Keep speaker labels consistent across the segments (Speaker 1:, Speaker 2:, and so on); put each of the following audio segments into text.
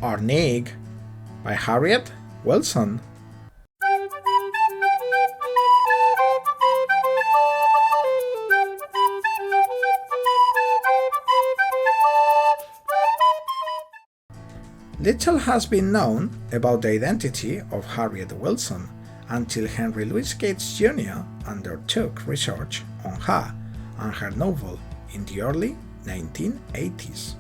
Speaker 1: Arnig by Harriet Wilson. Little has been known about the identity of Harriet Wilson until Henry Louis Gates Jr. undertook research on her and her novel in the early 1980s.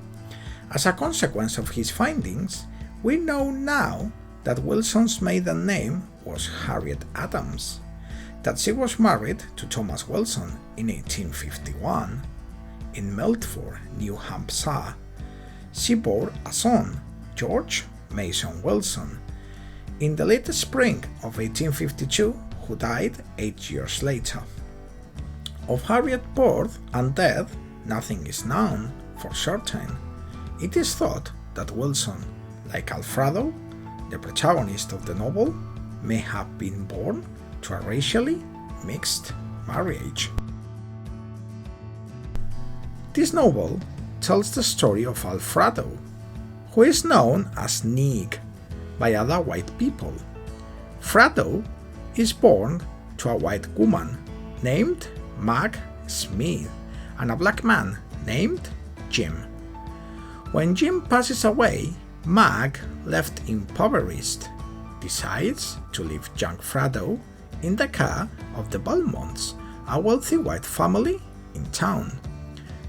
Speaker 1: As a consequence of his findings, we know now that Wilson's maiden name was Harriet Adams, that she was married to Thomas Wilson in 1851. In Milford, New Hampshire, she bore a son, George Mason Wilson, in the late spring of 1852, who died 8 years later. Of Harriet's birth and death, nothing is known for certain. It is thought that Wilson, like Frado, the protagonist of the novel, may have been born to a racially mixed marriage. This novel tells the story of Frado, who is known as Nig by other white people. Frado is born to a white woman named Mag Smith and a black man named Jim. When Jim passes away, Mag, left impoverished, decides to leave young Frado in the care of the Belmonts, a wealthy white family in town.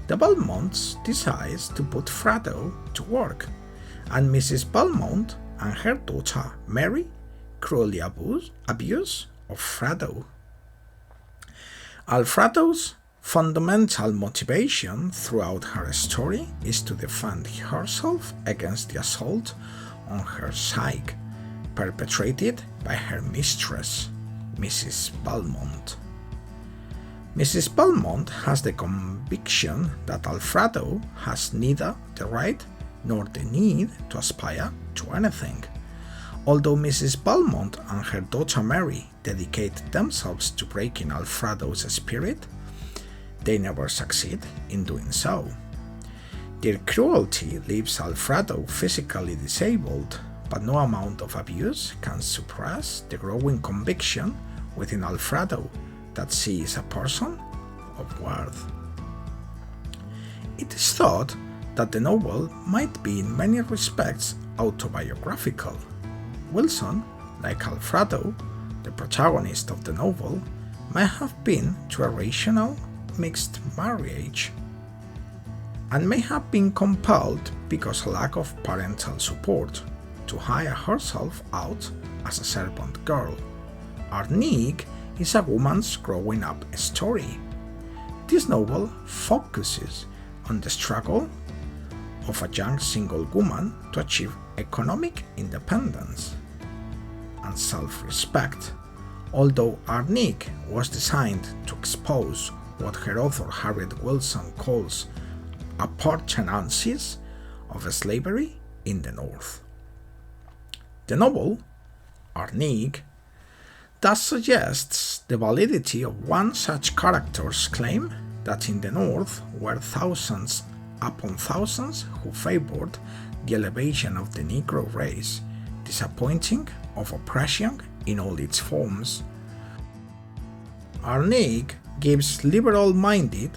Speaker 1: The Belmonts decides to put Frado to work, and Mrs. Belmont and her daughter Mary cruelly abuse of Frado. Frado's fundamental motivation throughout her story is to defend herself against the assault on her psyche perpetrated by her mistress, Mrs. Belmont. Mrs. Belmont has the conviction that Frado has neither the right nor the need to aspire to anything. Although Mrs. Belmont and her daughter Mary dedicate themselves to breaking Frado's spirit, they never succeed in doing so. Their cruelty leaves Frado physically disabled, but no amount of abuse can suppress the growing conviction within Frado that she is a person of worth. It is thought that the novel might be in many respects autobiographical. Wilson, like Frado, the protagonist of the novel, may have been to a racial mixed marriage, and may have been compelled because of lack of parental support to hire herself out as a servant girl. Arnig is a woman's growing up story. This novel focuses on the struggle of a young single woman to achieve economic independence and self-respect. Although Arnig was designed to expose what her author Harriet Wilson calls appurtenances of slavery in the North. The novel, Arnig, thus suggests the validity of one such character's claim that in the North were thousands upon thousands who favored the elevation of the Negro race, disappointing of oppression in all its forms. Arnig gives liberal-minded,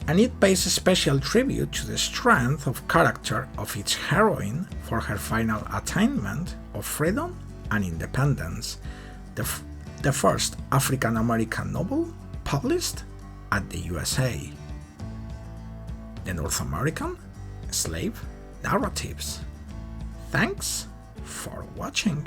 Speaker 1: and it pays a special tribute to the strength of character of its heroine for her final attainment of freedom and independence, the first African-American novel published at the USA. The North American slave narratives. Thanks for watching.